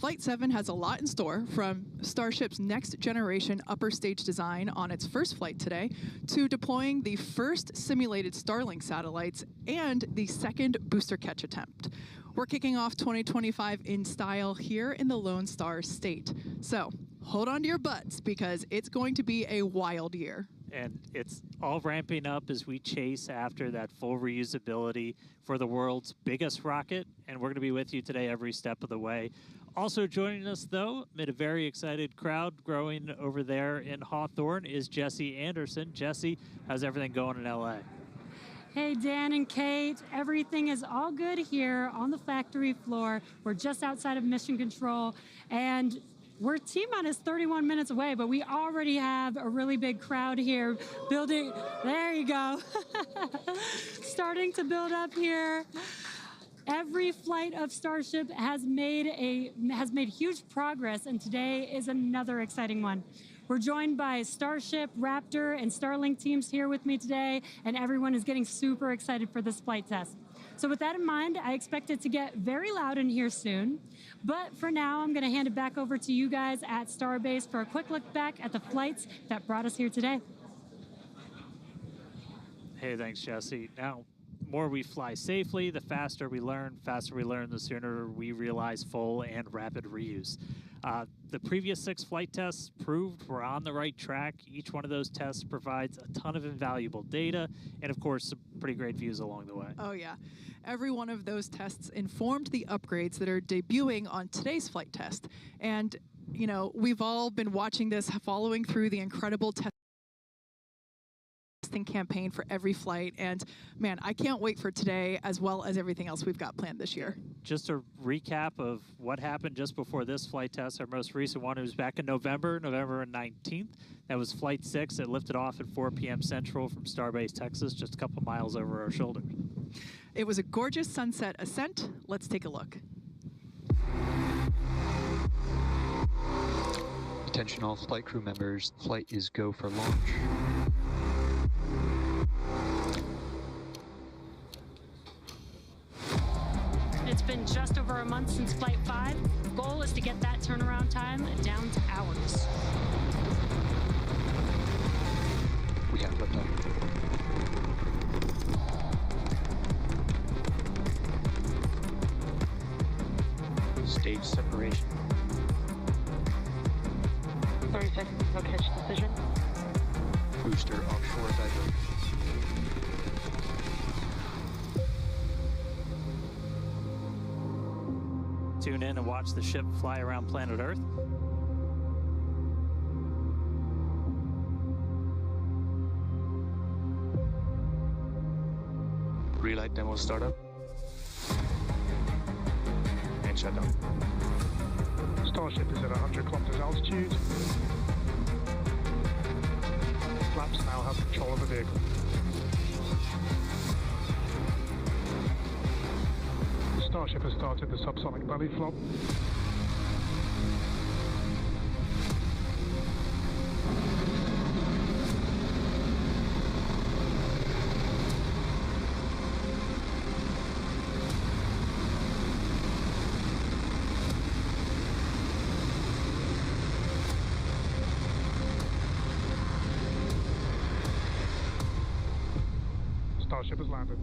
Flight 7 has a lot in store, from Starship's next generation upper stage design on its first flight today, to deploying the first simulated Starlink satellites and the second booster catch attempt. We're kicking off 2025 in style here in the Lone Star State. So hold on to your butts, because it's going to be a wild year. And it's all ramping up as we chase after that full reusability for the world's biggest rocket. And we're going to be with you today every step of the way. Also joining us, though, amid a very excited crowd growing over there in Hawthorne, is Jesse Anderson. Jesse, how's everything going in LA? Hey, Dan and Kate, everything is all good here on the factory floor. We're just outside of Mission Control, and we're T-minus 31 minutes away, but we already have a really big crowd here building. There you go. Starting to build up here. Every flight of Starship has made huge progress, and today is another exciting one. We're joined by Starship, Raptor, and Starlink teams here with me today, and everyone is getting super excited for this flight test. So with that in mind, I expect it to get very loud in here soon. But for now, I'm going to hand it back over to you guys at Starbase for a quick look back at the flights that brought us here today. Hey, thanks, Jesse. Now, the more we fly safely, the faster we learn, the sooner we realize full and rapid reuse. The previous 6 flight tests proved we're on the right track. Each one of those tests provides a ton of invaluable data and, of course, some pretty great views along the way. Oh, yeah. Every one of those tests informed the upgrades that are debuting on today's flight test. And, you know, we've all been watching this, following through the incredible testing campaign for every flight, and man, I can't wait for today as well as everything else we've got planned this year. Just a recap of what happened just before this flight test. Our most recent one was back in November 19th. That was Flight 6. It lifted off at 4 p.m. Central from Starbase, Texas, just a couple miles over our shoulders. It was a gorgeous sunset ascent. Let's take a look. Attention all flight crew members, flight is go for launch. It's been just over a month since Flight 5. The goal is to get that turnaround time down to hours. We have liftoff. Stage separation. 30 seconds, no catch decision. Booster offshore divergence. Tune in and watch the ship fly around planet Earth. Relight demo startup. And shutdown. Starship is at 100 kilometers altitude. Flaps now have control of the vehicle. Starship has started the subsonic belly flop. Starship has landed.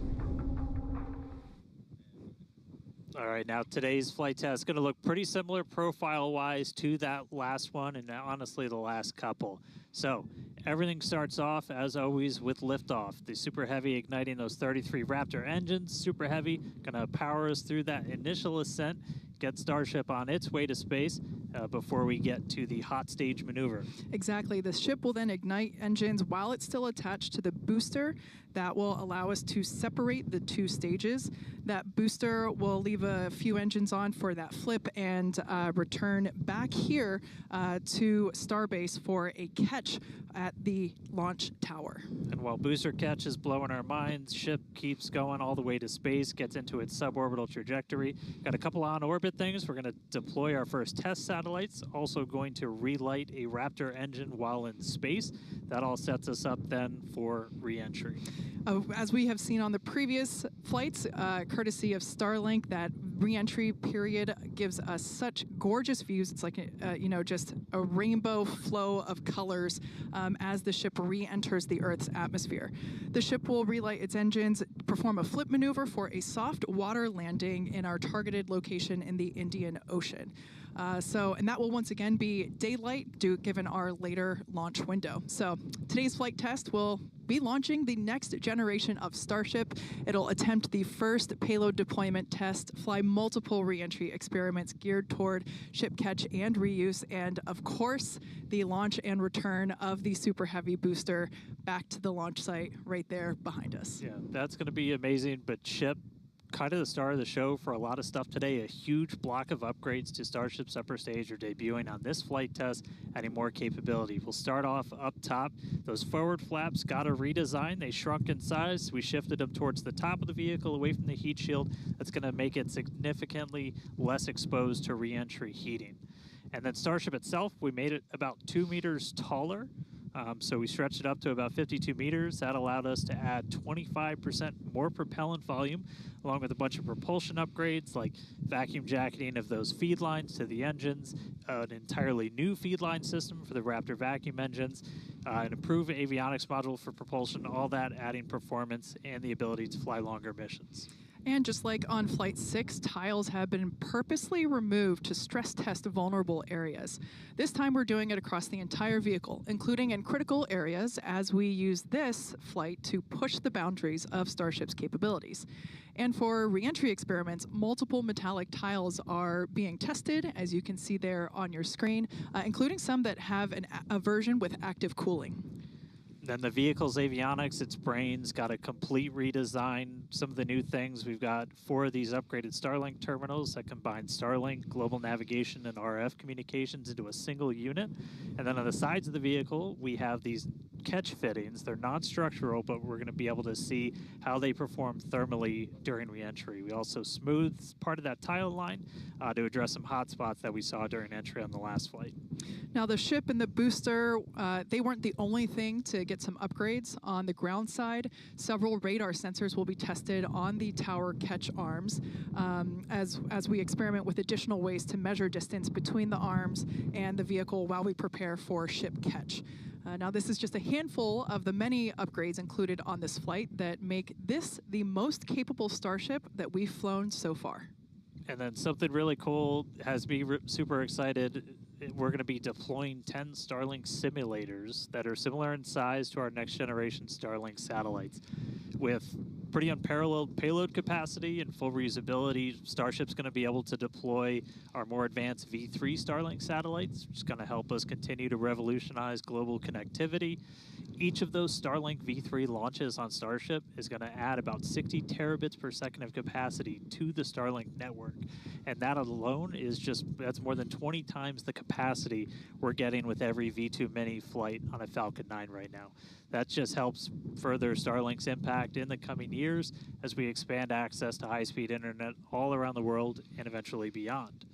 All right, now today's flight test is going to look pretty similar profile-wise to that last one, and honestly the last couple. So everything starts off, as always, with liftoff. The Super Heavy igniting those 33 Raptor engines. Super Heavy going to power us through that initial ascent, get Starship on its way to space before we get to the hot stage maneuver. Exactly. The ship will then ignite engines while it's still attached to the booster. That will allow us to separate the 2 stages. That booster will leave a few engines on for that flip and return back here to Starbase for a catch at the launch tower. And while booster catch is blowing our minds, ship keeps going all the way to space, gets into its suborbital trajectory. Got a couple on-orbit things. We're going to deploy our first test satellites. Also going to relight a Raptor engine while in space. That all sets us up then for re-entry. As we have seen on the previous flights, courtesy of Starlink. That re-entry period gives us such gorgeous views. It's like, just a rainbow flow of colors as the ship re-enters the Earth's atmosphere. The ship will relight its engines, perform a flip maneuver for a soft water landing in our targeted location in the Indian Ocean. And that will once again be daylight given our later launch window. So today's flight test will be launching the next generation of Starship. It'll attempt the first payload deployment test, fly multiple re-entry experiments geared toward ship catch and reuse, and of course, the launch and return of the Super Heavy booster back to the launch site right there behind us. Yeah, that's going to be amazing, but Chip, kind of the star of the show for a lot of stuff today. A huge block of upgrades to Starship's upper stage are debuting on this flight test, adding more capability. We'll start off up top. Those forward flaps got a redesign. They shrunk in size. We shifted them towards the top of the vehicle, away from the heat shield. That's going to make it significantly less exposed to re-entry heating. And then Starship itself, we made it about 2 meters taller. So we stretched it up to about 52 meters. That allowed us to add 25% more propellant volume, along with a bunch of propulsion upgrades like vacuum jacketing of those feed lines to the engines, an entirely new feed line system for the Raptor vacuum engines, an improved avionics module for propulsion, all that adding performance and the ability to fly longer missions. And just like on Flight 6, tiles have been purposely removed to stress test vulnerable areas. This time we're doing it across the entire vehicle, including in critical areas, as we use this flight to push the boundaries of Starship's capabilities. And for re-entry experiments, multiple metallic tiles are being tested, as you can see there on your screen, including some that have a version with active cooling. Then the vehicle's avionics, its brains, got a complete redesign. Some of the new things, we've got 4 of these upgraded Starlink terminals that combine Starlink, global navigation, and RF communications into a single unit. And then on the sides of the vehicle, we have these catch fittings. They're non-structural, but we're going to be able to see how they perform thermally during re-entry. We also smoothed part of that tile line to address some hot spots that we saw during entry on the last flight. Now the ship and the booster, they weren't the only thing to get some upgrades. On the ground side, several radar sensors will be tested on the tower catch arms as we experiment with additional ways to measure distance between the arms and the vehicle while we prepare for ship catch. Now this is just a handful of the many upgrades included on this flight that make this the most capable Starship that we've flown so far. And then something really cool has me super excited. We're going to be deploying 10 Starlink simulators that are similar in size to our next generation Starlink satellites. With pretty unparalleled payload capacity and full reusability, Starship's going to be able to deploy our more advanced V3 Starlink satellites, which is going to help us continue to revolutionize global connectivity. Each of those Starlink V3 launches on Starship is going to add about 60 terabits per second of capacity to the Starlink network. And that alone is that's more than 20 times the capacity we're getting with every V2 Mini flight on a Falcon 9 right now. That just helps further Starlink's impact in the coming years as we expand access to high-speed internet all around the world and eventually beyond.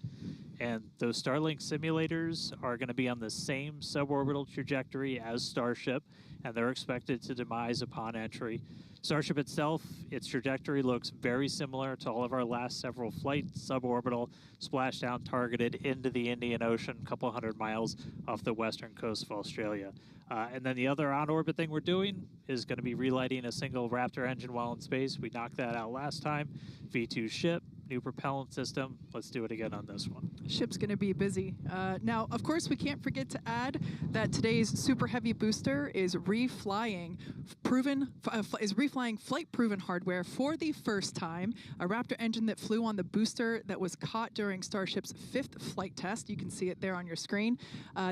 And those Starlink simulators are going to be on the same suborbital trajectory as Starship, and they're expected to demise upon entry. Starship itself, its trajectory looks very similar to all of our last several flights, suborbital, splashdown targeted into the Indian Ocean, a couple hundred miles off the western coast of Australia. And then the other on-orbit thing we're doing is going to be relighting a single Raptor engine while in space. We knocked that out last time. V2 ship, new propellant system. Let's do it again on this one. Ship's going to be busy. Now, of course, we can't forget to add that today's Super Heavy booster is reflying flight-proven hardware for the first time. A Raptor engine that flew on the booster that was caught during Starship's 5th flight test. You can see it there on your screen.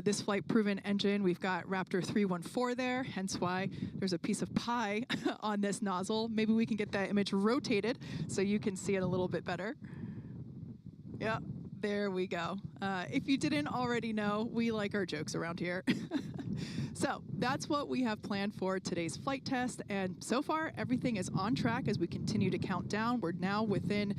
This flight-proven engine, we've got Raptor 314 there, hence why there's a piece of pie on this nozzle. Maybe we can get that image rotated so you can see it a little bit better. Yeah, there we go. If you didn't already know, we like our jokes around here. So that's what we have planned for today's flight test, and so far everything is on track as we continue to count down. We're now within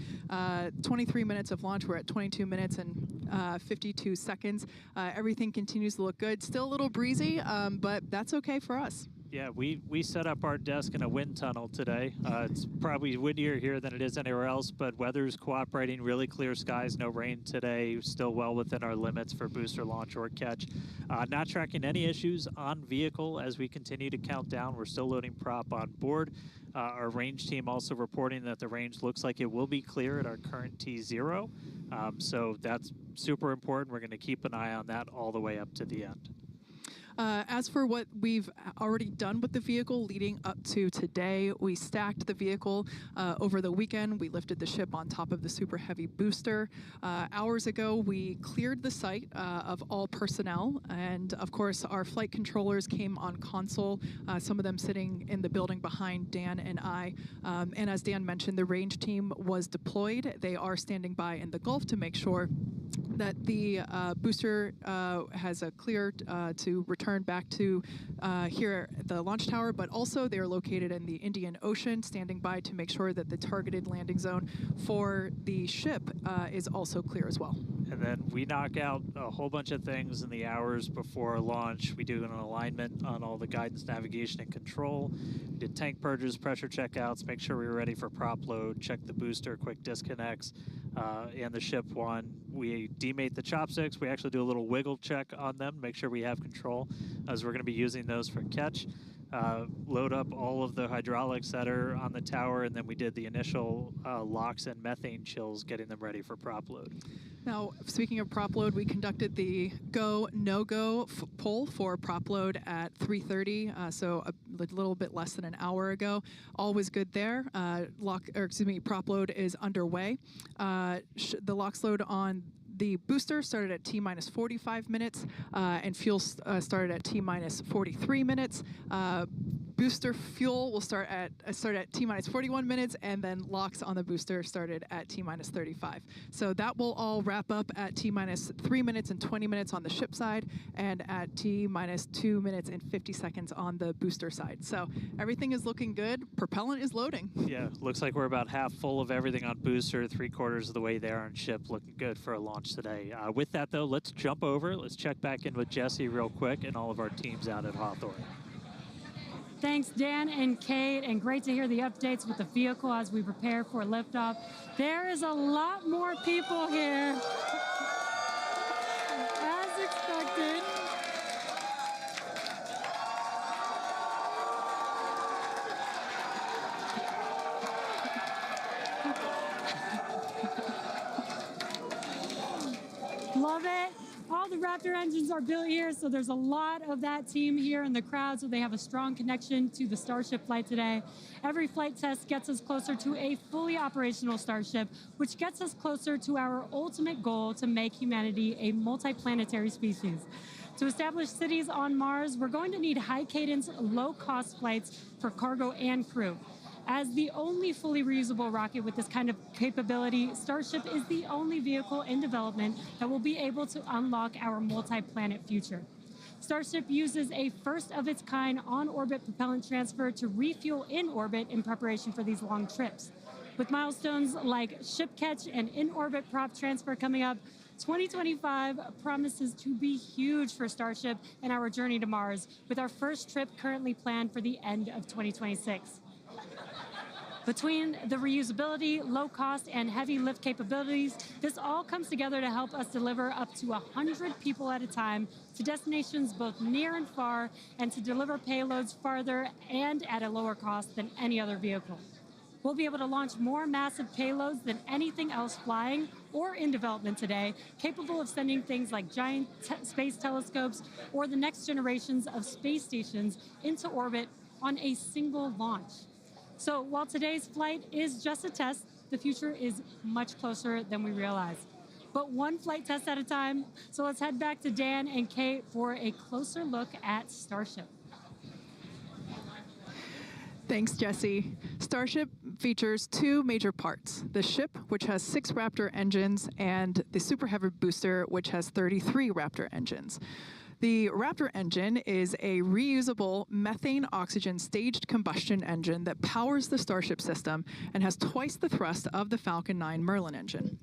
23 minutes of launch. We're at 22 minutes and 52 seconds. Everything continues to look good. Still a little breezy, but that's okay for us. Yeah, we set up our desk in a wind tunnel today. It's probably windier here than it is anywhere else, but weather's cooperating, really clear skies, no rain today, still well within our limits for booster launch or catch. Not tracking any issues on vehicle as we continue to count down. We're still loading prop on board. Our range team also reporting that the range looks like it will be clear at our current T0. So that's super important. We're going to keep an eye on that all the way up to the end. As for what we've already done with the vehicle leading up to today, we stacked the vehicle over the weekend. We lifted the ship on top of the super heavy booster. Hours ago, we cleared the site of all personnel. And of course, our flight controllers came on console, some of them sitting in the building behind Dan and I. And as Dan mentioned, the range team was deployed. They are standing by in the Gulf to make sure that the booster has a clear to return back to here at the launch tower, but also they're located in the Indian Ocean, standing by to make sure that the targeted landing zone for the ship is also clear as well. And then we knock out a whole bunch of things in the hours before launch. We do an alignment on all the guidance, navigation, and control. We did tank purges, pressure checkouts, make sure we were ready for prop load, check the booster, quick disconnects, and the ship one. We demate the chopsticks. We actually do a little wiggle check on them, make sure we have control, as we're going to be using those for catch. Load up all of the hydraulics that are on the tower, and then we did the initial locks and methane chills, getting them ready for prop load. Now, speaking of prop load, we conducted the go, no-go poll for prop load at 3:30, so a little bit less than an hour ago. All was good there. Prop load is underway. The LOX load on the booster started at T-minus 45 minutes, and fuel started at T-minus 43 minutes. Booster fuel will start at T-minus 41 minutes, and then LOX on the booster started at T-minus 35. So that will all wrap up at T-minus 3 minutes and 20 minutes on the ship side, and at T-minus 2 minutes and 50 seconds on the booster side. So everything is looking good. Propellant is loading. Yeah, looks like we're about half full of everything on booster, 3/4 of the way there on ship, looking good for a launch today. With that, though, let's jump over. Let's check back in with Jesse real quick and all of our teams out at Hawthorne. Thanks, Dan and Kate, and great to hear the updates with the vehicle as we prepare for liftoff. There is a lot more people here, as expected. Love it. All the Raptor engines are built here, so there's a lot of that team here in the crowd, so they have a strong connection to the Starship flight today. Every flight test gets us closer to a fully operational Starship, which gets us closer to our ultimate goal to make humanity a multiplanetary species. To establish cities on Mars, we're going to need high-cadence, low-cost flights for cargo and crew. As the only fully reusable rocket with this kind of capability, Starship is the only vehicle in development that will be able to unlock our multi-planet future. Starship uses a first-of-its-kind on-orbit propellant transfer to refuel in orbit in preparation for these long trips. With milestones like ship catch and in-orbit prop transfer coming up, 2025 promises to be huge for Starship and our journey to Mars, with our first trip currently planned for the end of 2026. Between the reusability, low cost, and heavy lift capabilities, this all comes together to help us deliver up to 100 people at a time to destinations both near and far, and to deliver payloads farther and at a lower cost than any other vehicle. We'll be able to launch more massive payloads than anything else flying or in development today, capable of sending things like giant space telescopes or the next generations of space stations into orbit on a single launch. So while today's flight is just a test, the future is much closer than we realize. But one flight test at a time, so let's head back to Dan and Kate for a closer look at Starship. Thanks, Jesse. Starship features two major parts: the ship, which has 6 Raptor engines, and the Super Heavy booster, which has 33 Raptor engines. The Raptor engine is a reusable methane-oxygen staged combustion engine that powers the Starship system and has twice the thrust of the Falcon 9 Merlin engine.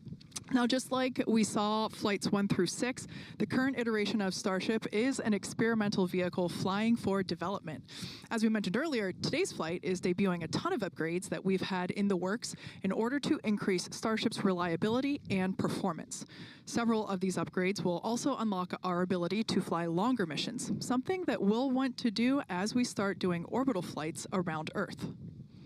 Now, just like we saw flights 1 through 6, the current iteration of Starship is an experimental vehicle flying for development. As we mentioned earlier, today's flight is debuting a ton of upgrades that we've had in the works in order to increase Starship's reliability and performance. Several of these upgrades will also unlock our ability to fly longer missions, something that we'll want to do as we start doing orbital flights around Earth.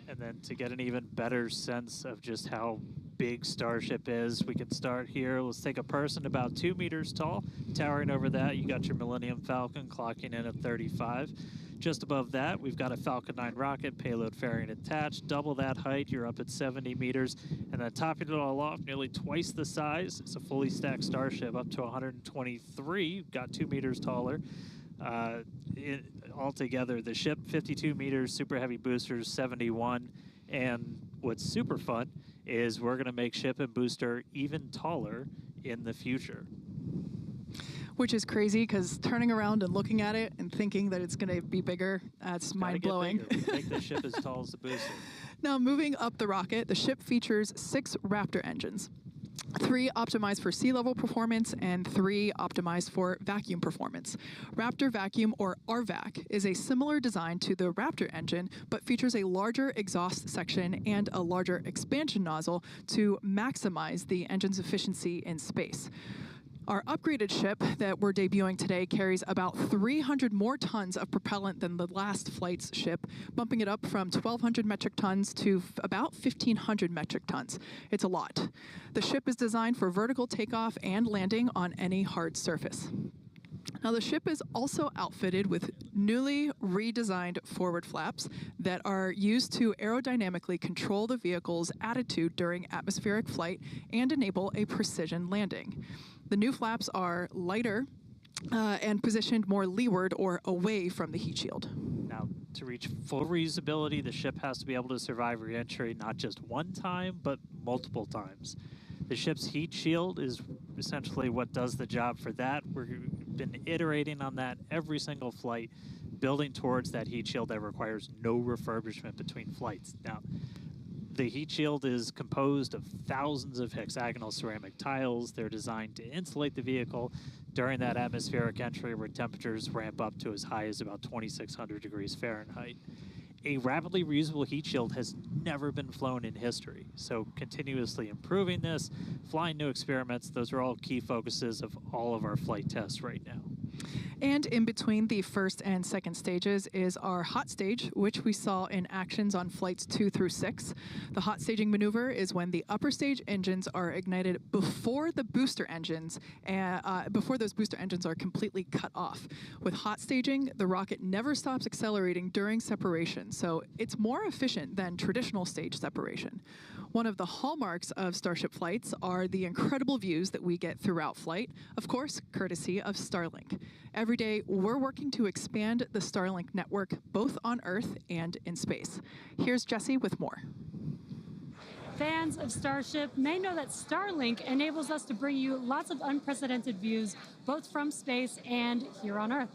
And then to get an even better sense of just how big Starship is, we can start here. Let's take a person about 2 meters tall. Towering over that, you got your Millennium Falcon clocking in at 35. Just above that, we've got a Falcon 9 rocket, payload fairing attached. Double that height, you're up at 70 meters. And then topping it all off, nearly twice the size, it's a fully stacked Starship up to 123, got 2 meters taller. Altogether, the ship, 52 meters, super heavy boosters, 71. And what's super fun is we're going to make ship and booster even taller in the future. Which is crazy, because turning around and looking at it and thinking that it's going to be bigger, that's mind-blowing. Make the ship as tall as the booster. Now, moving up the rocket, the ship features 6 Raptor engines. 3 optimized for sea level performance and 3 optimized for vacuum performance. Raptor Vacuum, or RVAC, is a similar design to the Raptor engine, but features a larger exhaust section and a larger expansion nozzle to maximize the engine's efficiency in space. Our upgraded ship that we're debuting today carries about 300 more tons of propellant than the last flight's ship, bumping it up from 1,200 metric tons to about 1,500 metric tons. It's a lot. The ship is designed for vertical takeoff and landing on any hard surface. Now, the ship is also outfitted with newly redesigned forward flaps that are used to aerodynamically control the vehicle's attitude during atmospheric flight and enable a precision landing. The new flaps are lighter and positioned more leeward or away from the heat shield. Now, to reach full reusability, the ship has to be able to survive re-entry not just one time, but multiple times. The ship's heat shield is essentially what does the job for that. We've been iterating on that every single flight, building towards that heat shield that requires no refurbishment between flights. Now, the heat shield is composed of thousands of hexagonal ceramic tiles. They're designed to insulate the vehicle during that atmospheric entry where temperatures ramp up to as high as about 2,600 degrees Fahrenheit. A rapidly reusable heat shield has never been flown in history, so continuously improving this, flying new experiments, those are all key focuses of all of our flight tests right now. And in between the first and second stages is our hot stage, which we saw in actions on flights 2 through 6. The hot staging maneuver is when the upper stage engines are ignited before the booster engines, before those booster engines are completely cut off. With hot staging, the rocket never stops accelerating during separation, so it's more efficient than traditional stage separation. One of the hallmarks of Starship flights are the incredible views that we get throughout flight, of course, courtesy of Starlink. Every day, we're working to expand the Starlink network, both on Earth and in space. Here's Jesse with more. Fans of Starship may know that Starlink enables us to bring you lots of unprecedented views, both from space and here on Earth.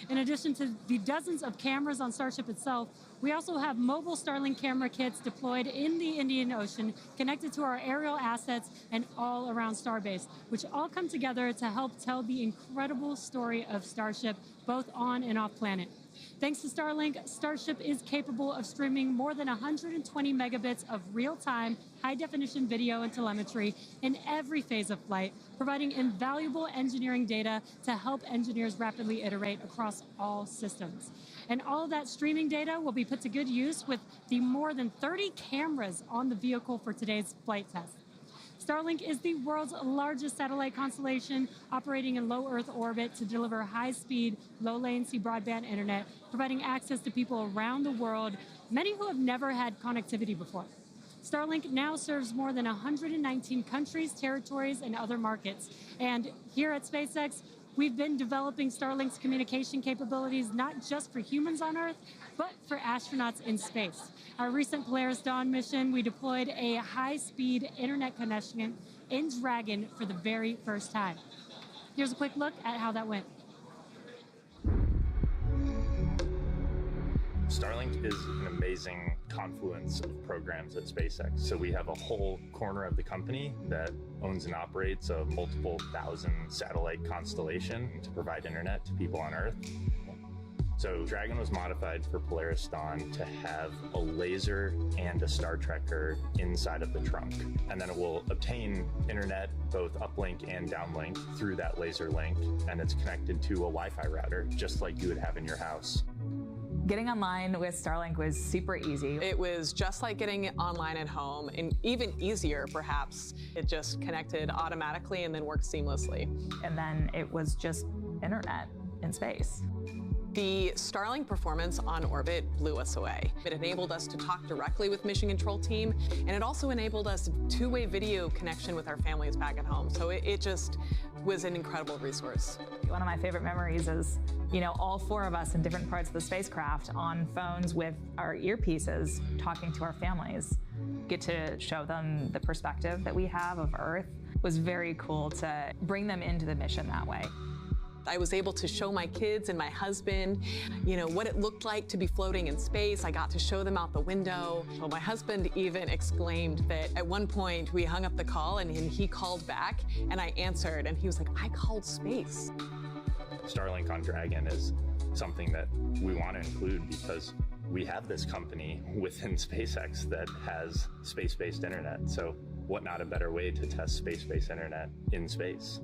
In addition to the dozens of cameras on Starship itself, we also have mobile Starlink camera kits deployed in the Indian Ocean, connected to our aerial assets and all around Starbase, which all come together to help tell the incredible story of Starship, both on and off planet. Thanks to Starlink, Starship is capable of streaming more than 120 megabits of real-time, high-definition video and telemetry in every phase of flight, providing invaluable engineering data to help engineers rapidly iterate across all systems. And all of that streaming data will be put to good use with the more than 30 cameras on the vehicle for today's flight test. Starlink is the world's largest satellite constellation, operating in low Earth orbit to deliver high-speed, low-latency broadband internet, providing access to people around the world, many who have never had connectivity before. Starlink now serves more than 119 countries, territories, and other markets. And here at SpaceX, we've been developing Starlink's communication capabilities not just for humans on Earth, but for astronauts in space. Our recent Polaris Dawn mission, we deployed a high-speed internet connection in Dragon for the very first time. Here's a quick look at how that went. Starlink is an amazing confluence of programs at SpaceX. So we have a whole corner of the company that owns and operates a multiple thousand satellite constellation to provide internet to people on Earth. So Dragon was modified for Polaris Dawn to have a laser and a Star Trekker inside of the trunk. And then it will obtain internet, both uplink and downlink, through that laser link. And it's connected to a Wi-Fi router, just like you would have in your house. Getting online with Starlink was super easy. It was just like getting online at home, and even easier, perhaps. It just connected automatically and then worked seamlessly. And then it was just internet in space. The Starlink performance on orbit blew us away. It enabled us to talk directly with Mission Control team, and it also enabled us two-way video connection with our families back at home. So it just was an incredible resource. One of my favorite memories is, all four of us in different parts of the spacecraft on phones with our earpieces talking to our families. Get to show them the perspective that we have of Earth. It was very cool to bring them into the mission that way. I was able to show my kids and my husband, what it looked like to be floating in space. I got to show them out the window. Well, my husband even exclaimed that at one point we hung up the call and he called back and I answered and he was like, I called space. Starlink on Dragon is something that we want to include because we have this company within SpaceX that has space-based internet. So what not a better way to test space-based internet in space?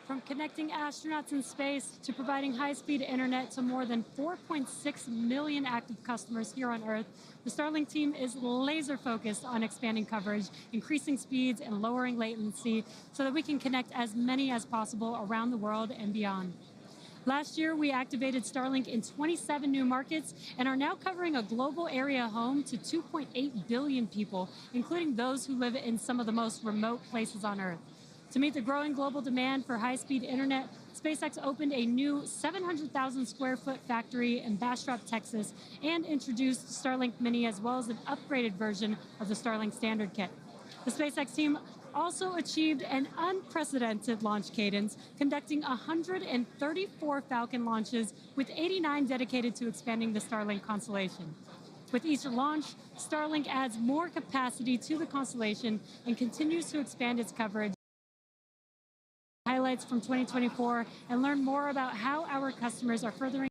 From connecting astronauts in space to providing high-speed internet to more than 4.6 million active customers here on Earth, the Starlink team is laser-focused on expanding coverage, increasing speeds, and lowering latency so that we can connect as many as possible around the world and beyond. Last year, we activated Starlink in 27 new markets and are now covering a global area home to 2.8 billion people, including those who live in some of the most remote places on Earth. To meet the growing global demand for high-speed internet, SpaceX opened a new 700,000 square foot factory in Bastrop, Texas, and introduced Starlink Mini as well as an upgraded version of the Starlink Standard Kit. The SpaceX team also achieved an unprecedented launch cadence, conducting 134 Falcon launches, with 89 dedicated to expanding the Starlink constellation. With each launch, Starlink adds more capacity to the constellation and continues to expand its coverage. Highlights from 2024 and learn more about how our customers are furthering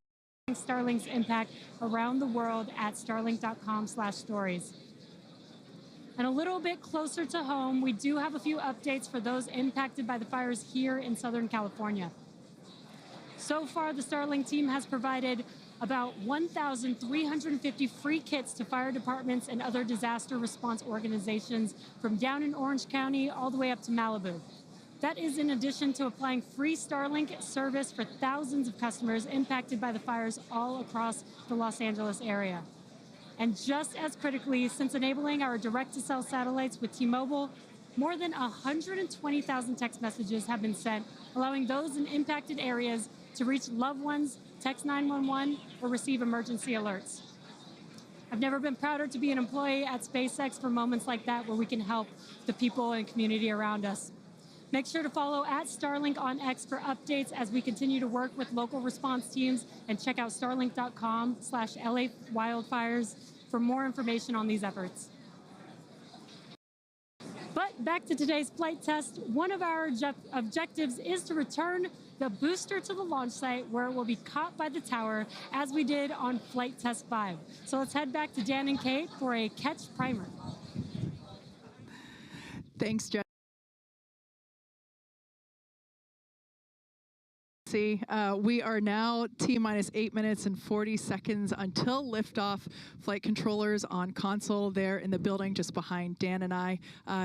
Starlink's impact around the world at starlink.com/stories. And a little bit closer to home, we do have a few updates for those impacted by the fires here in Southern California. So far, the Starlink team has provided about 1,350 free kits to fire departments and other disaster response organizations from down in Orange County all the way up to Malibu. That is in addition to applying free Starlink service for thousands of customers impacted by the fires all across the Los Angeles area. And just as critically, since enabling our direct-to-cell satellites with T-Mobile, more than 120,000 text messages have been sent, allowing those in impacted areas to reach loved ones, text 911, or receive emergency alerts. I've never been prouder to be an employee at SpaceX for moments like that where we can help the people and community around us. Make sure to follow @Starlink on X for updates as we continue to work with local response teams, and check out starlink.com/LA wildfires for more information on these efforts. But back to today's flight test. One of our objectives is to return the booster to the launch site where it will be caught by the tower as we did on Flight Test 5. So let's head back to Dan and Kate for a catch primer. Thanks, Jeff. We are now T-minus 8 minutes and 40 seconds until liftoff. Flight controllers on console there in the building just behind Dan and I.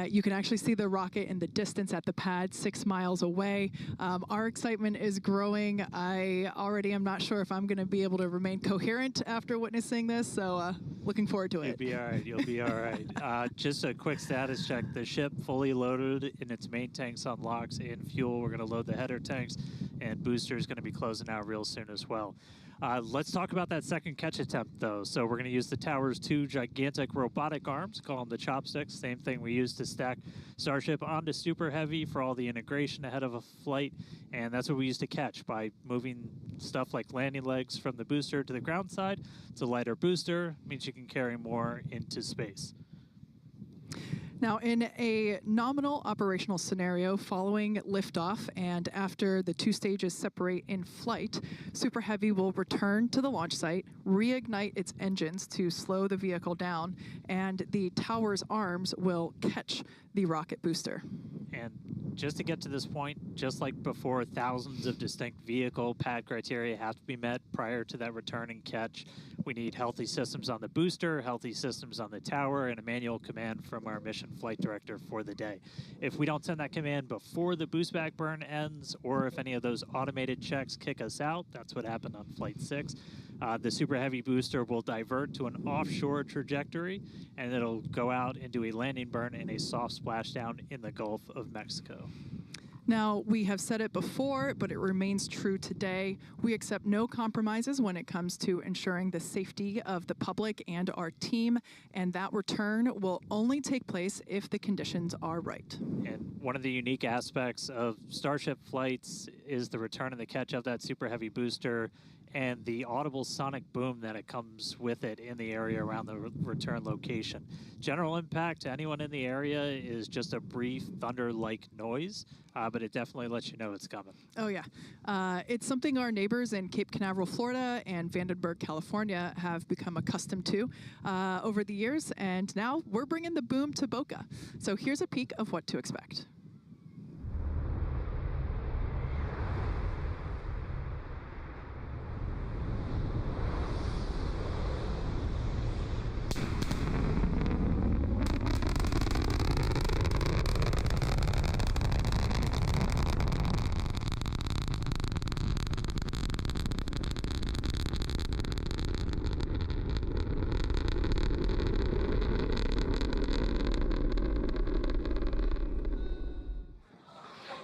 You can actually see the rocket in the distance at the pad 6 miles away. Our excitement is growing. I already am not sure if I'm going to be able to remain coherent after witnessing this, so looking forward to it. You'll be all right. You'll be all right. Just a quick status check. The ship fully loaded in its main tanks on LOX and fuel. We're going to load the header tanks, and booster is going to be closing out real soon as well. Let's talk about that second catch attempt, though. So we're going to use the tower's 2 gigantic robotic arms, call them the chopsticks, same thing we used to stack Starship onto Super Heavy for all the integration ahead of a flight, and that's what we used to catch by moving stuff like landing legs from the booster to the ground side. It's a lighter booster, means you can carry more into space. Now, in a nominal operational scenario following liftoff and after the 2 stages separate in flight, Super Heavy will return to the launch site, reignite its engines to slow the vehicle down, and the tower's arms will catch the rocket booster. And just to get to this point, just like before, thousands of distinct vehicle pad criteria have to be met prior to that return and catch. We need healthy systems on the booster, healthy systems on the tower, and a manual command from our mission flight director for the day. If we don't send that command before the boost back burn ends, or if any of those automated checks kick us out, that's what happened on Flight 6, the Super Heavy booster will divert to an offshore trajectory, and it'll go out and do a landing burn in a soft splashdown in the Gulf of Mexico. Now, we have said it before, but it remains true today. We accept no compromises when it comes to ensuring the safety of the public and our team, and that return will only take place if the conditions are right. And one of the unique aspects of Starship flights is the return and the catch of that Super Heavy booster and the audible sonic boom that it comes with it in the area around the return location. General impact to anyone in the area is just a brief thunder-like noise, but it definitely lets you know it's coming. Oh, yeah. It's something our neighbors in Cape Canaveral, Florida and Vandenberg, California have become accustomed to over the years, and now we're bringing the boom to Boca. So here's a peek of what to expect.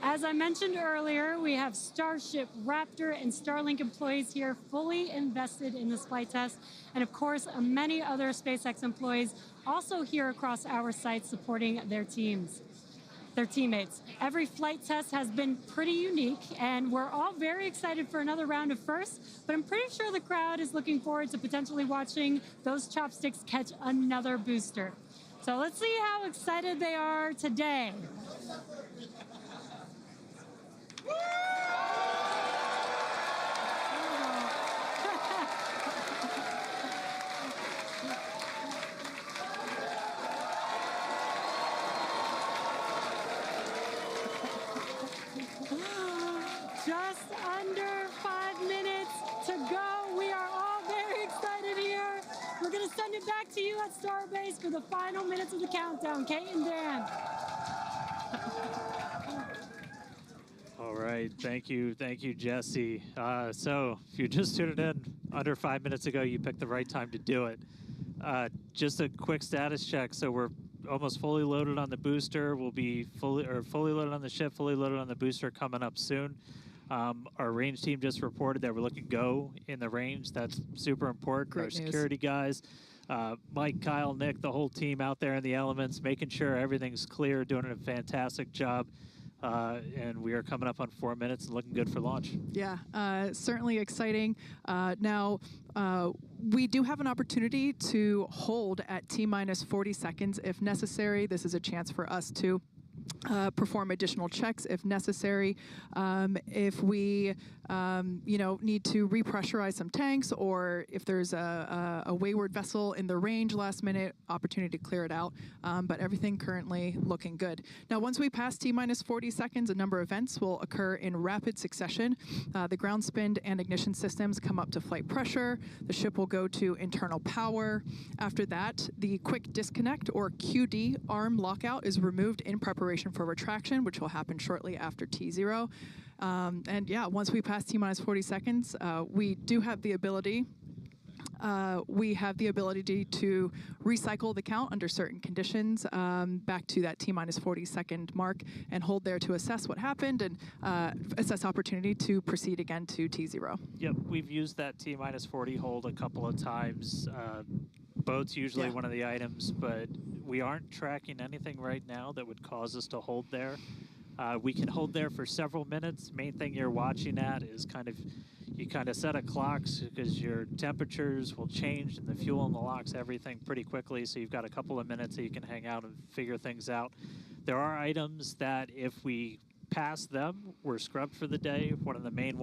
As I mentioned earlier, we have Starship, Raptor, and Starlink employees here fully invested in this flight test. And of course, many other SpaceX employees also here across our site supporting their teammates. Every flight test has been pretty unique, and we're all very excited for another round of firsts, but I'm pretty sure the crowd is looking forward to potentially watching those chopsticks catch another booster. So let's see how excited they are today. Just under 5 minutes to go. We are all very excited here. We're going to send it back to you at Starbase for the final minutes of the countdown. Kate and Dan. All right, thank you, Jesse. So if you just tuned in under 5 minutes ago, you picked the right time to do it. Just a quick status check. So we're almost fully loaded on the booster. We'll be fully loaded on the ship, fully loaded on the booster coming up soon. Our range team just reported that we're looking go in the range. That's super important. Great Our news. security guys, Mike, Kyle, Nick, the whole team out there in the elements, making sure everything's clear, doing a fantastic job. And we are coming up on 4 minutes and looking good for launch. Yeah, certainly exciting. Now, we do have an opportunity to hold at T-minus 40 seconds if necessary. This is a chance for us to perform additional checks if necessary. If we, need to repressurize some tanks, or if there's a wayward vessel in the range last minute, opportunity to clear it out. But everything currently looking good. Now, once we pass T-minus 40 seconds, a number of events will occur in rapid succession. The ground spin and ignition systems come up to flight pressure. The ship will go to internal power. After that, the quick disconnect, or QD, arm lockout is removed in preparation for retraction, which will happen shortly after T0. And yeah, once we pass T-minus 40 seconds, we do have the ability we have the ability to recycle the count under certain conditions back to that T-minus 40-second mark and hold there to assess what happened and assess opportunity to proceed again to T0. Yep, we've used that T-minus 40 hold a couple of times. Boat's usually one of the items, but we aren't tracking anything right now that would cause us to hold there. We can hold there for several minutes. Main thing you're watching at is you kind of set a clock because your temperatures will change and the fuel in the locks, everything pretty quickly. So you've got a couple of minutes that you can hang out and figure things out. There are items that if we pass them, we're scrubbed for the day. One of the main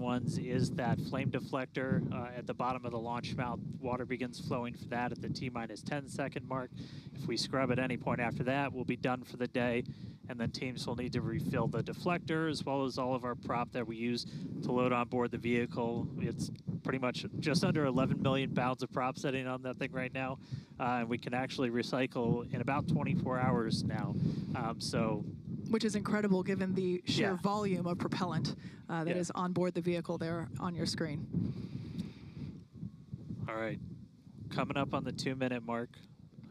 ones is that flame deflector at the bottom of the launch mount. Water begins flowing for that at the T-minus 10-second mark. If we scrub at any point after that, we'll be done for the day. And then teams will need to refill the deflector as well as all of our prop that we use to load on board the vehicle. It's pretty much just under 11 million pounds of prop sitting on that thing right now. And we can actually recycle in about 24 hours now. Which is incredible given the sheer volume of propellant that is on board the vehicle there on your screen. All right, coming up on the 2-minute mark.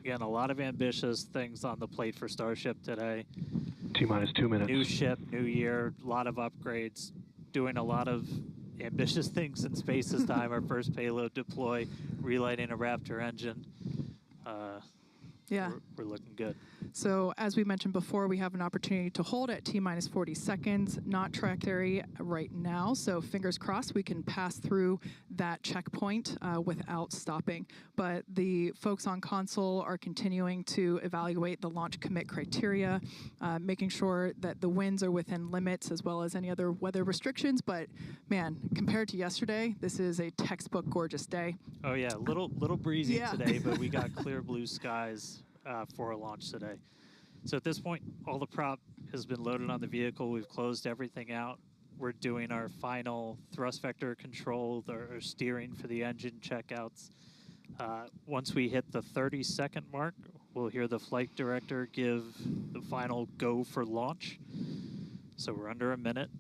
Again, a lot of ambitious things on the plate for Starship today. T-minus 2 minutes. New ship, new year, a lot of upgrades, doing a lot of ambitious things in space this time. Our first payload deploy, relighting a Raptor engine. We're looking good. So as we mentioned before, we have an opportunity to hold at T-minus 40 seconds, not trajectory right now. So fingers crossed we can pass through that checkpoint without stopping. But the folks on console are continuing to evaluate the launch commit criteria, making sure that the winds are within limits as well as any other weather restrictions. But man, compared to yesterday, this is a textbook gorgeous day. Oh yeah, little breezy today, but we got clear blue skies for a launch today. So at this point, all the prop has been loaded on the vehicle. We've closed everything out. We're doing our final thrust vector control, or steering for the engine checkouts. Once we hit the 30-second mark, we'll hear the flight director give the final go for launch. So we're under a minute.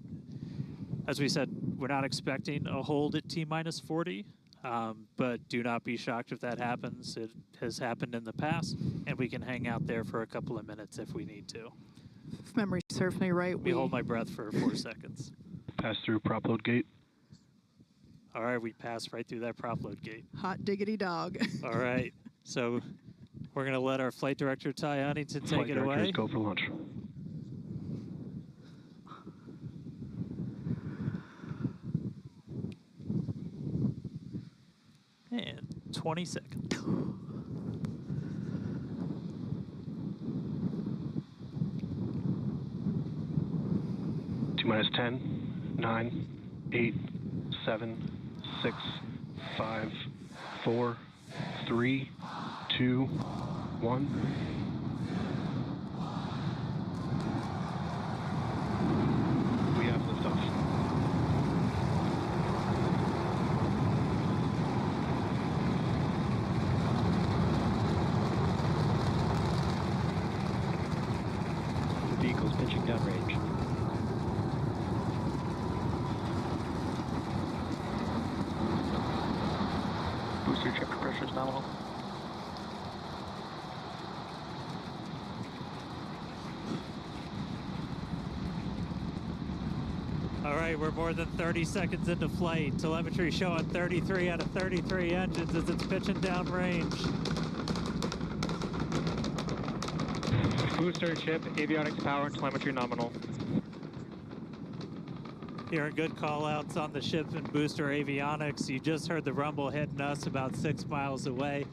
As we said, we're not expecting a hold at T-minus 40. But do not be shocked if that happens. It has happened in the past, and we can hang out there for a couple of minutes if we need to. If memory serves me right, we hold my breath for 4 seconds. Pass through prop load gate. All right, we pass right through that prop load gate. Hot diggity dog. All right, so we're going to let our flight director, Ty Huntington, take it away. Go for launch. And 20 seconds. T-minus 10, 9, 8, 7, 6, 5, 4, 3, 2, 1. We have liftoff. Vehicle's pitching downrange. Booster check pressure is nominal. All right, we're more than 30 seconds into flight. Telemetry showing 33 out of 33 engines as it's pitching downrange. Booster, chip, avionics, power, and telemetry nominal. Hearing good call-outs on the ship and booster avionics. You just heard the rumble hitting us about 6 miles away.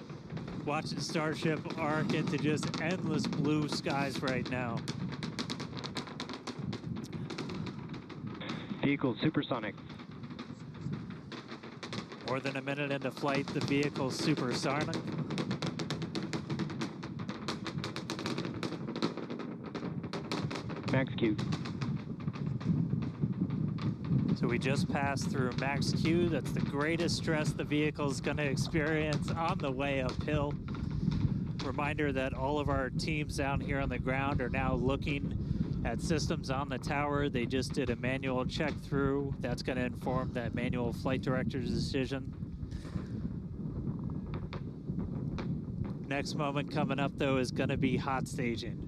Watching Starship arc into just endless blue skies right now. Vehicle supersonic. More than a minute into flight, the vehicle's supersonic. Max Q. So we just passed through max Q. That's the greatest stress the vehicle's going to experience on the way uphill. Reminder that all of our teams down here on the ground are now looking At systems on the tower, they just did a manual check through. That's going to inform that manual flight director's decision. Next moment coming up, though, is going to be hot staging.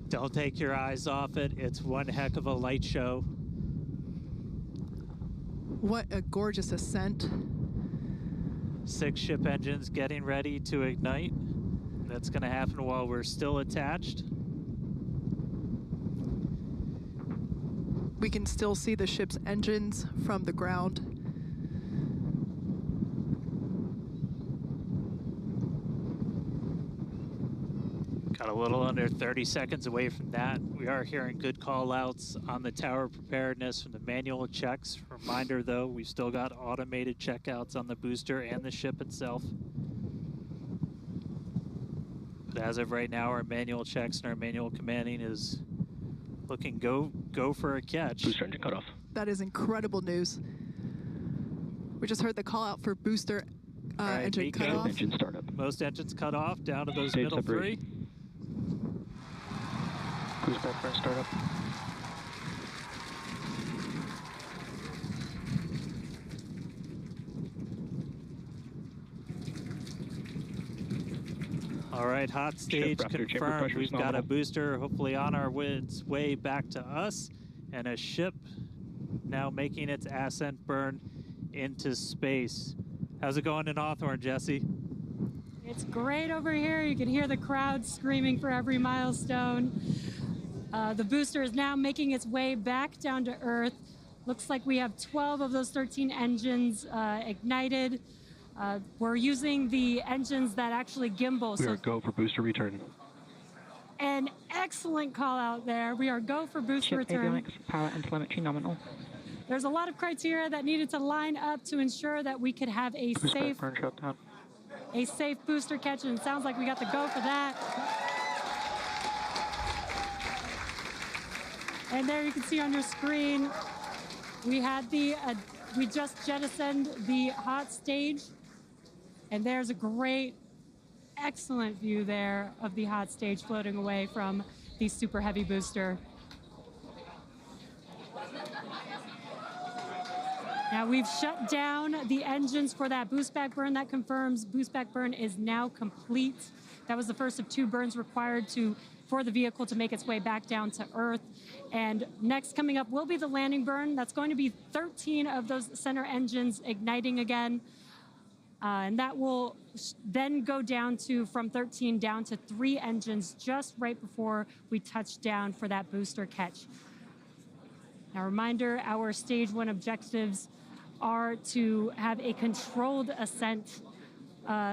Don't take your eyes off it. It's one heck of a light show. What a gorgeous ascent. 6 ship engines getting ready to ignite. That's going to happen while we're still attached. We can still see the ship's engines from the ground. Got a little under 30 seconds away from that. We are hearing good call outs on the tower preparedness from the manual checks. Reminder though, we've still got automated checkouts on the booster and the ship itself. But as of right now, our manual checks and our manual commanding is looking go for a catch. Booster engine cut off. That is incredible news. We just heard the call out for booster engine cut off. Engine startup. Most engines cut off, down to those Stage middle separate. 3. Boost back burn startup. All right, hot stage confirmed. We've got a booster hopefully on its way back to us, and a ship now making its ascent burn into space. How's it going in Hawthorne, Jesse? It's great over here. You can hear the crowd screaming for every milestone. The booster is now making its way back down to Earth. Looks like we have 12 of those 13 engines ignited. We're using the engines that actually gimbal. We are go for booster return. An excellent call out there. We are go for booster return. Avionics, power and telemetry nominal. There's a lot of criteria that needed to line up to ensure that we could have a safe booster catch, and it sounds like we got the go for that. And there you can see on your screen, we had we just jettisoned the hot stage, and there's a great, excellent view there of the hot stage floating away from the super heavy booster. Now we've shut down the engines for that boost back burn. That confirms boost back burn is now complete. That was the first of 2 burns required for the vehicle to make its way back down to Earth. And next coming up will be the landing burn. That's going to be 13 of those center engines igniting again. And that will then go down from 13 down to 3 engines just right before we touch down for that booster catch. Now, reminder, our stage 1 objectives are to have a controlled ascent,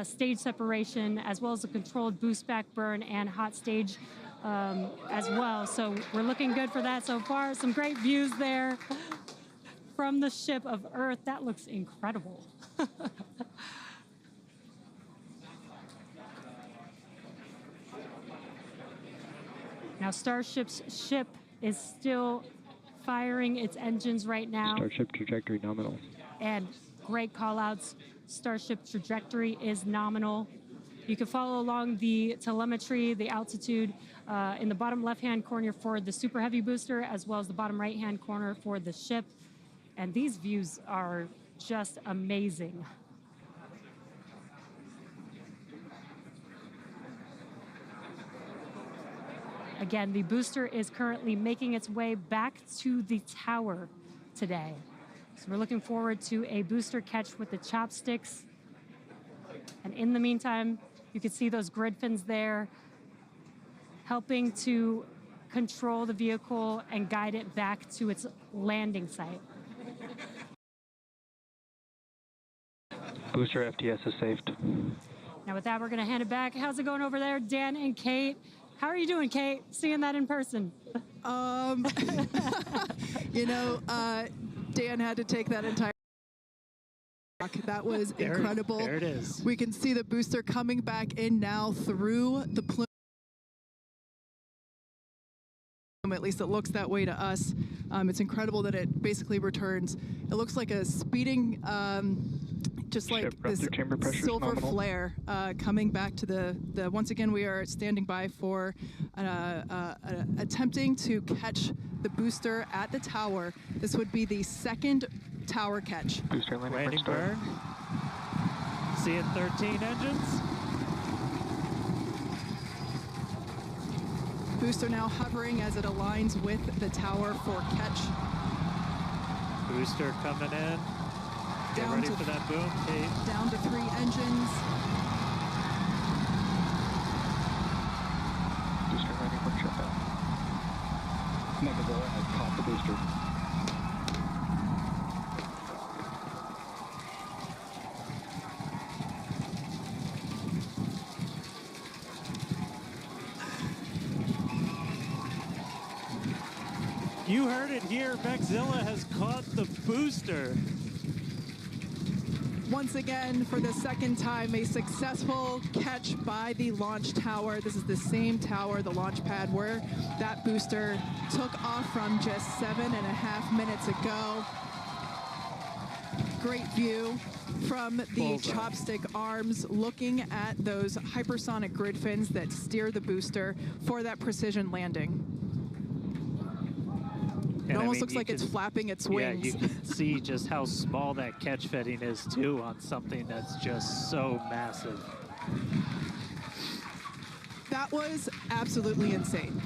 stage separation, as well as a controlled boost back burn and hot stage as well. So we're looking good for that so far. Some great views there from the ship of Earth. That looks incredible. Now, Starship's ship is still firing its engines right now. Starship trajectory nominal. And great call outs. Starship trajectory is nominal. You can follow along the telemetry, the altitude in the bottom left-hand corner for the super heavy booster, as well as the bottom right-hand corner for the ship. And these views are just amazing. Again, the booster is currently making its way back to the tower today. So we're looking forward to a booster catch with the chopsticks. And in the meantime, you can see those grid fins there helping to control the vehicle and guide it back to its landing site. Booster FTS is saved. Now with that, we're going to hand it back. How's it going over there, Dan and Kate? How are you doing, Kate? Seeing that in person? You know, Dan had to take that entire. That was incredible. There it is. We can see the booster coming back in now through the plume. At least it looks that way to us. It's incredible that it basically returns. It looks like a speeding Just like Ship this through chamber pressure is silver nominal. flare coming back to the once again we are standing by for attempting to catch the booster at the tower. This would be the second tower catch. Booster Landing burn. Seeing 13 engines. Booster now hovering as it aligns with the tower for catch. Booster coming in. Get Down ready to- for that boom, Kate. Down to 3 engines. Booster landing burn shutdown. Megazilla has caught the booster. You heard it here. Megazilla has caught the booster. Once again, for the second time, a successful catch by the launch tower. This is the same tower, the launch pad, where that booster took off from just 7.5 minutes ago. Great view from the Bullseye. chopstick arms, looking at those hypersonic grid fins that steer the booster for that precision landing. It And I almost mean, looks you like it's can- flapping its Yeah, wings. you can see just how small that catch fitting is too on something that's just so massive. That was absolutely insane.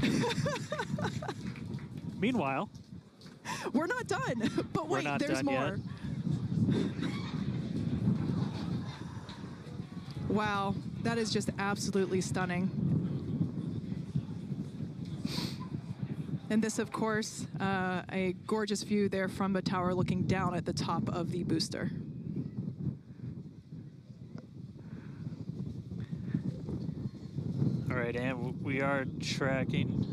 Meanwhile, We're not done, but We're wait, not there's done more. Wow, that is just absolutely stunning. And this, of course, a gorgeous view there from the tower looking down at the top of the booster. all right, and we are tracking.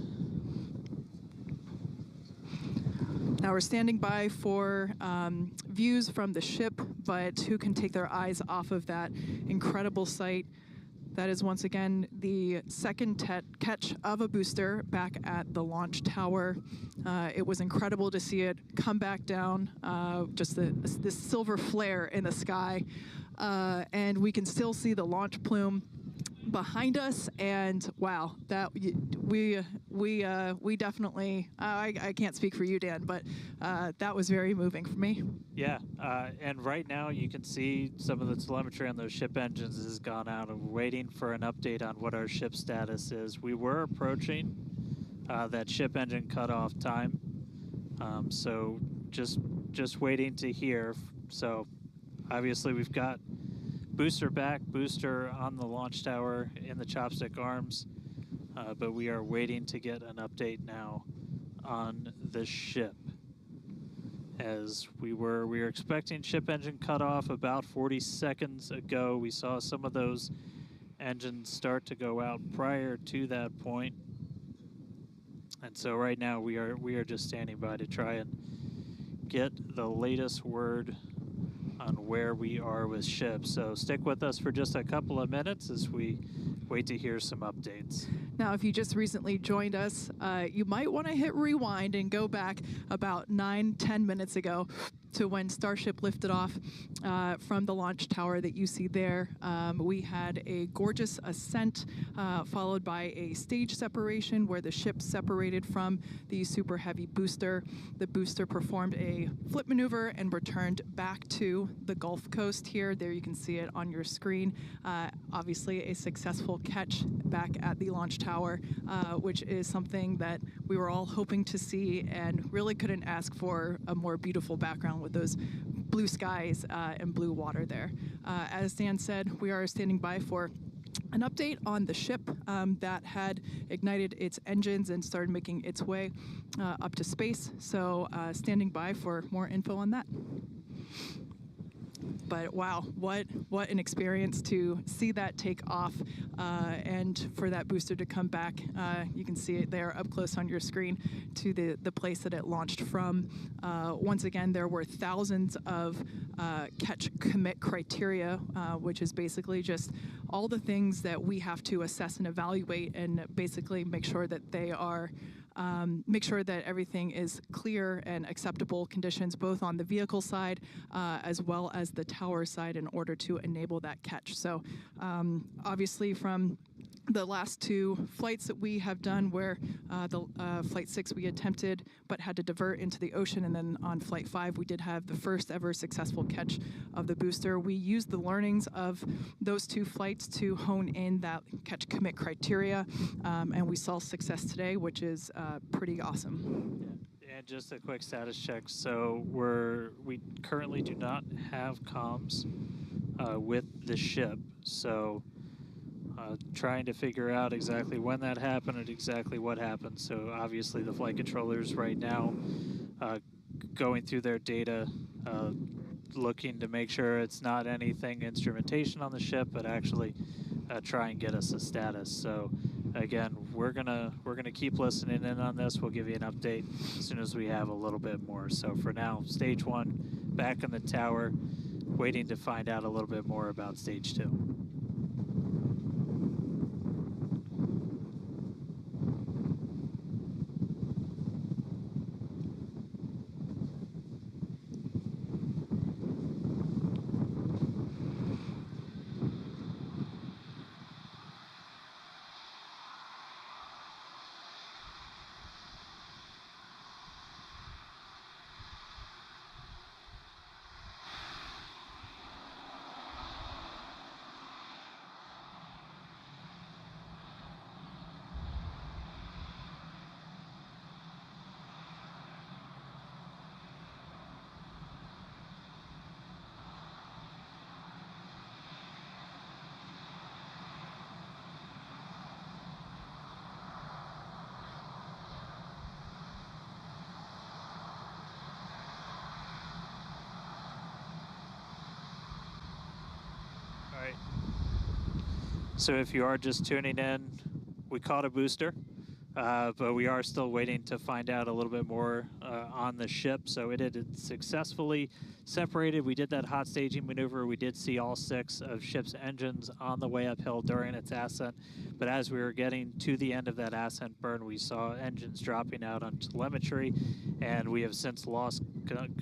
Now we're standing by for views from the ship, but who can take their eyes off of that incredible sight? That is once again the second catch of a booster back at the launch tower. It was incredible to see it come back down, just this silver flare in the sky. And we can still see the launch plume behind us, and wow, that we definitely I can't speak for you, Dan, but that was very moving for me. Yeah, and right now you can see some of the telemetry on those ship engines has gone out, and we're waiting for an update on what our ship status is. We were approaching that ship engine cutoff time, so just waiting to hear. So obviously we've got booster back, booster on the launch tower in the chopstick arms, but we are waiting to get an update now on the ship. As we were expecting ship engine cutoff about 40 seconds ago. We saw some of those engines start to go out prior to that point. And so right now we are just standing by to try and get the latest word on where we are with ships. So stick with us for just a couple of minutes as we wait to hear some updates. Now, if you just recently joined us, you might want to hit rewind and go back about 9-10 minutes ago to when Starship lifted off from the launch tower that you see there. We had a gorgeous ascent followed by a stage separation where the ship separated from the super heavy booster. The booster performed a flip maneuver and returned back to the Gulf Coast here. There you can see it on your screen. Obviously a successful catch back at the launch tower, which is something that we were all hoping to see and really couldn't ask for a more beautiful background with those blue skies and blue water there. As Dan said, we are standing by for an update on the ship that had ignited its engines and started making its way up to space. So standing by for more info on that. But wow, what an experience to see that take off and for that booster to come back. You can see it there up close on your screen to the place that it launched from. Once again, there were thousands of catch commit criteria, which is basically just all the things that we have to assess and evaluate and basically make sure that they are make sure that everything is clear and acceptable conditions, both on the vehicle side as well as the tower side, in order to enable that catch. So obviously from the last two flights that we have done, where the Flight 6 we attempted but had to divert into the ocean, and then on Flight 5 we did have the first ever successful catch of the booster. We used the learnings of those two flights to hone in that catch commit criteria, and we saw success today, which is pretty awesome. And just a quick status check. So we currently do not have comms with the ship. So trying to figure out exactly when that happened and exactly what happened. So obviously the flight controllers right now going through their data, looking to make sure it's not anything instrumentation on the ship, but actually try and get us a status. So again, we're gonna keep listening in on this. We'll give you an update as soon as we have a little bit more. So for now, stage 1 back in the tower, waiting to find out a little bit more about stage 2. So if you are just tuning in, we caught a booster, but we are still waiting to find out a little bit more on the ship. So it had successfully separated. We did that hot staging maneuver. We did see all 6 of ship's engines on the way uphill during its ascent. But as we were getting to the end of that ascent burn, we saw engines dropping out on telemetry, and we have since lost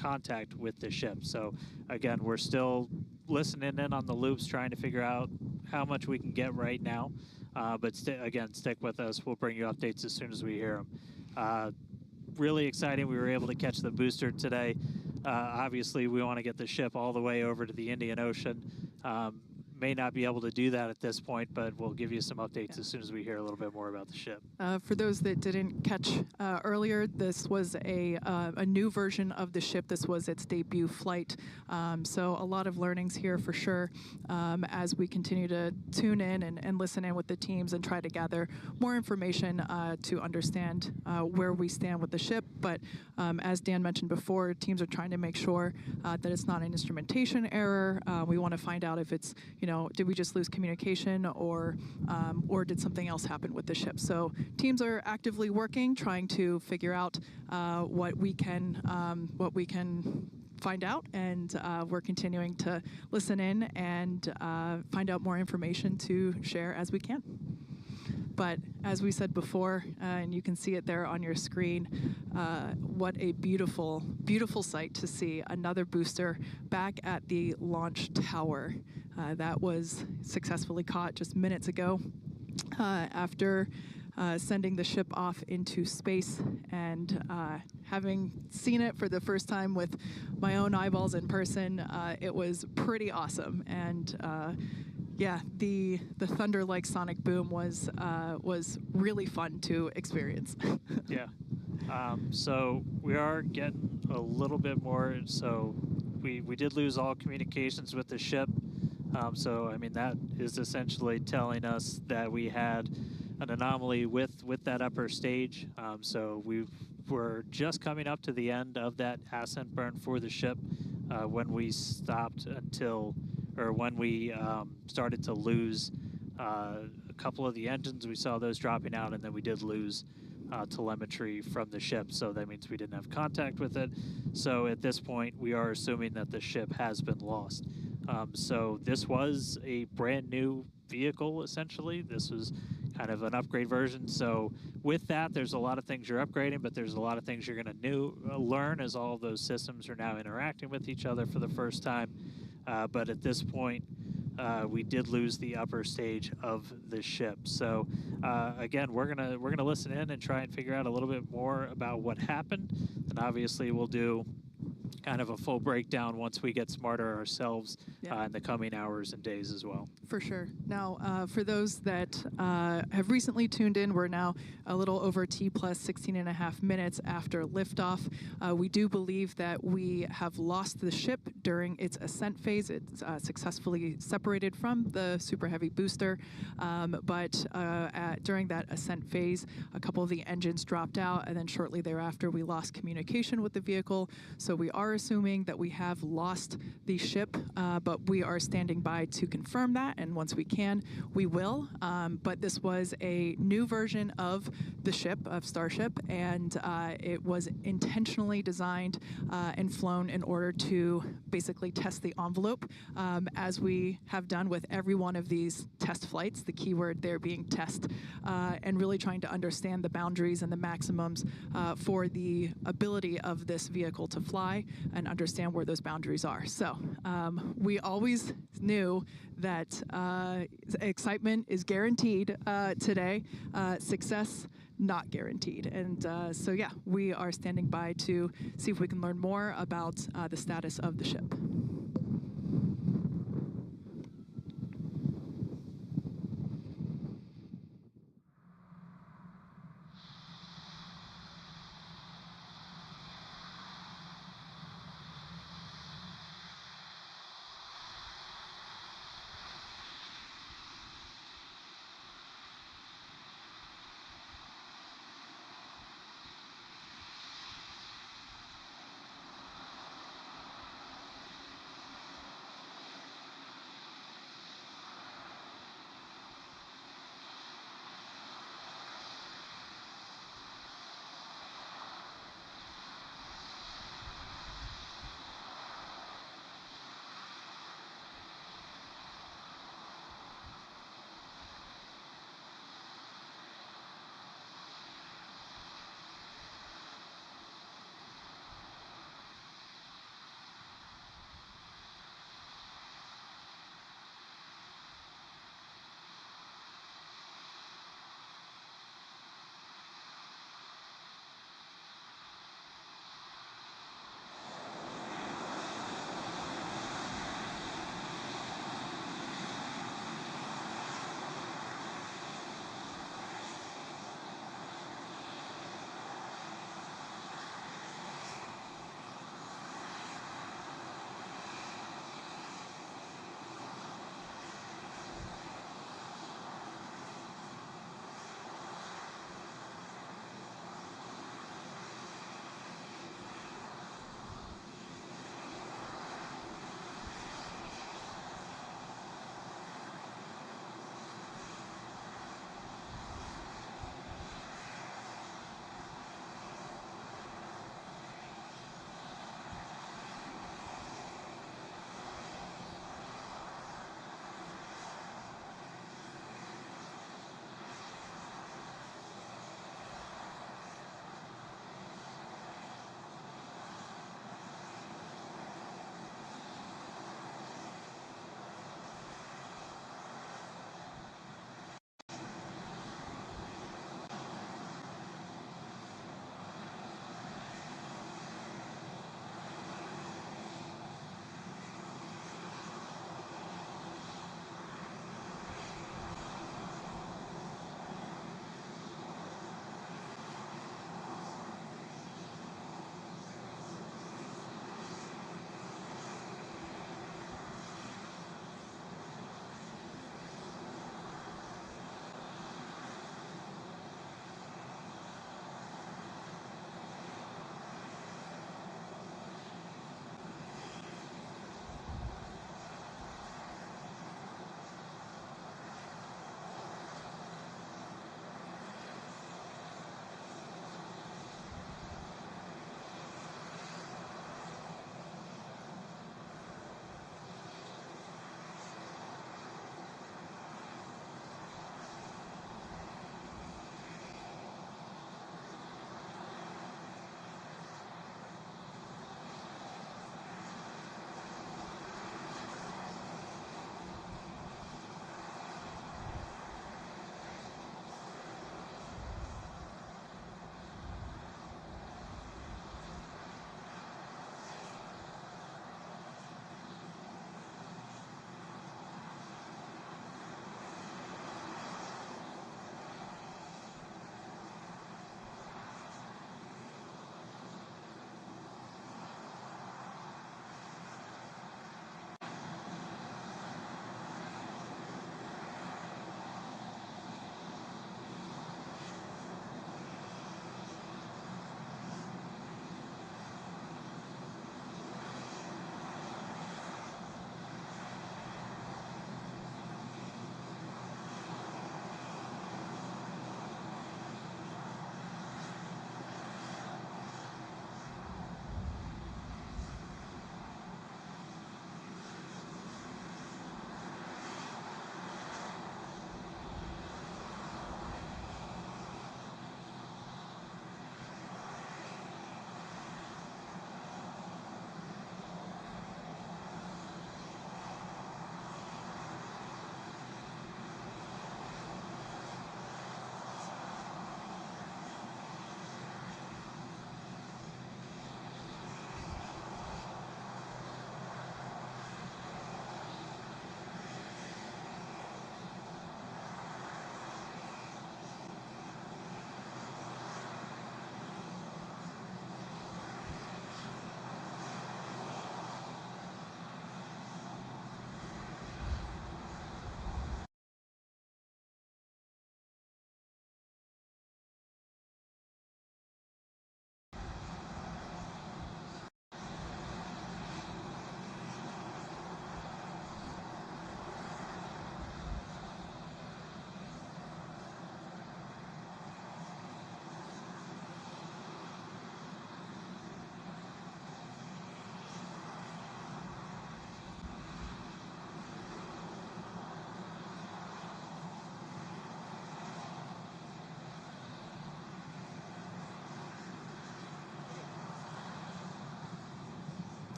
contact with the ship. So again, we're still listening in on the loops, trying to figure out how much we can get right now. But again, stick with us. We'll bring you updates as soon as we hear them. Really exciting. We were able to catch the booster today. Obviously, we want to get the ship all the way over to the Indian Ocean. May not be able to do that at this point, but we'll give you some updates as soon as we hear a little bit more about the ship. For those that didn't catch earlier, this was a new version of the ship. This was its debut flight. So a lot of learnings here for sure as we continue to tune in and listen in with the teams and try to gather more information to understand where we stand with the ship. But as Dan mentioned before, teams are trying to make sure that it's not an instrumentation error. We want to find out if it's, did we just lose communication, or did something else happen with the ship? So teams are actively working, trying to figure out what we can find out, and we're continuing to listen in and find out more information to share as we can. But as we said before, and you can see it there on your screen, what a beautiful, beautiful sight to see another booster back at the launch tower. That was successfully caught just minutes ago after sending the ship off into space, and having seen it for the first time with my own eyeballs in person, it was pretty awesome. And yeah, the thunder-like sonic boom was really fun to experience. Yeah. So we are getting a little bit more. So we did lose all communications with the ship. So I mean, that is essentially telling us that we had an anomaly with that upper stage. So we were just coming up to the end of that ascent burn for the ship when we stopped when we started to lose a couple of the engines. We saw those dropping out, and then we did lose telemetry from the ship. So that means we didn't have contact with it. So at this point, we are assuming that the ship has been lost. So this was a brand new vehicle, essentially. This was kind of an upgrade version. So with that, there's a lot of things you're upgrading, but there's a lot of things you're going to learn as all of those systems are now interacting with each other for the first time. But at this point, we did lose the upper stage of the ship. So again, we're gonna listen in and try and figure out a little bit more about what happened. And obviously, we'll do kind of a full breakdown once we get smarter ourselves in the coming hours and days as well. For sure. Now, for those that have recently tuned in, we're now a little over T plus 16 and a half minutes after liftoff. We do believe that we have lost the ship during its ascent phase. It's successfully separated from the Super Heavy booster, but during that ascent phase, a couple of the engines dropped out, and then shortly thereafter, we lost communication with the vehicle. So we are assuming that we have lost the ship, but we are standing by to confirm that, and once we can, we will. But this was a new version of the ship, of Starship, and it was intentionally designed and flown in order to basically test the envelope, as we have done with every one of these test flights, the keyword there being test, and really trying to understand the boundaries and the maximums for the ability of this vehicle to fly and understand where those boundaries are. So we always knew that excitement is guaranteed today, success not guaranteed. And so yeah, we are standing by to see if we can learn more about the status of the ship.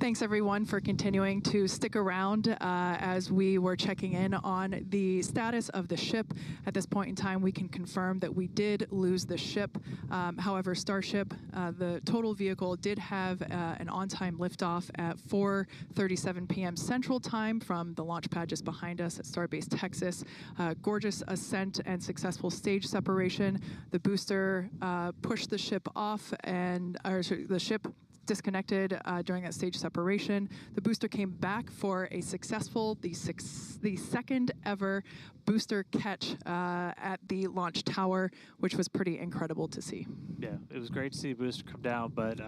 Thanks everyone for continuing to stick around as we were checking in on the status of the ship. At this point in time, we can confirm that we did lose the ship. However, Starship, the total vehicle, did have an on-time liftoff at 4:37 p.m. Central Time from the launch pad just behind us at Starbase Texas. Gorgeous ascent and successful stage separation. The booster pushed the ship off, and the ship disconnected during that stage separation. The booster came back for a successful, the second ever booster catch at the launch tower, which was pretty incredible to see. Yeah, it was great to see the booster come down, but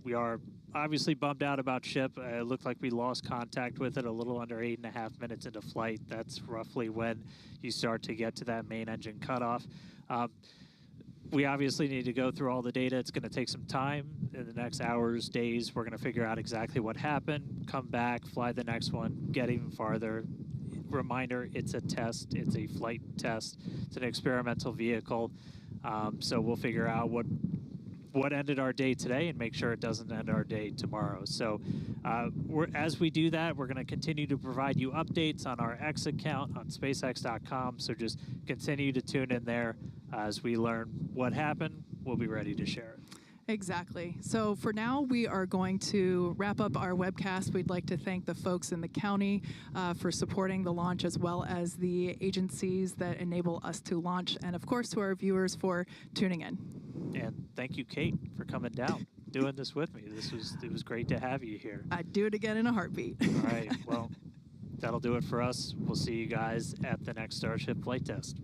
we are obviously bummed out about ship. It looked like we lost contact with it a little under 8.5 minutes into flight. That's roughly when you start to get to that main engine cutoff. We obviously need to go through all the data. It's going to take some time. In the next hours, days, we're going to figure out exactly what happened, come back, fly the next one, get even farther. Reminder, it's a test. It's a flight test. It's an experimental vehicle. So we'll figure out what ended our day today and make sure it doesn't end our day tomorrow. So as we do that, we're going to continue to provide you updates on our X account on SpaceX.com. So just continue to tune in there. As we learn what happened, we'll be ready to share it. Exactly. So for now, we are going to wrap up our webcast. We'd like to thank the folks in the county for supporting the launch, as well as the agencies that enable us to launch, and of course to our viewers for tuning in. And thank you, Kate, for coming down, doing this with me. It was great to have you here. I'd do it again in a heartbeat. All right. Well, that'll do it for us. We'll see you guys at the next Starship flight test.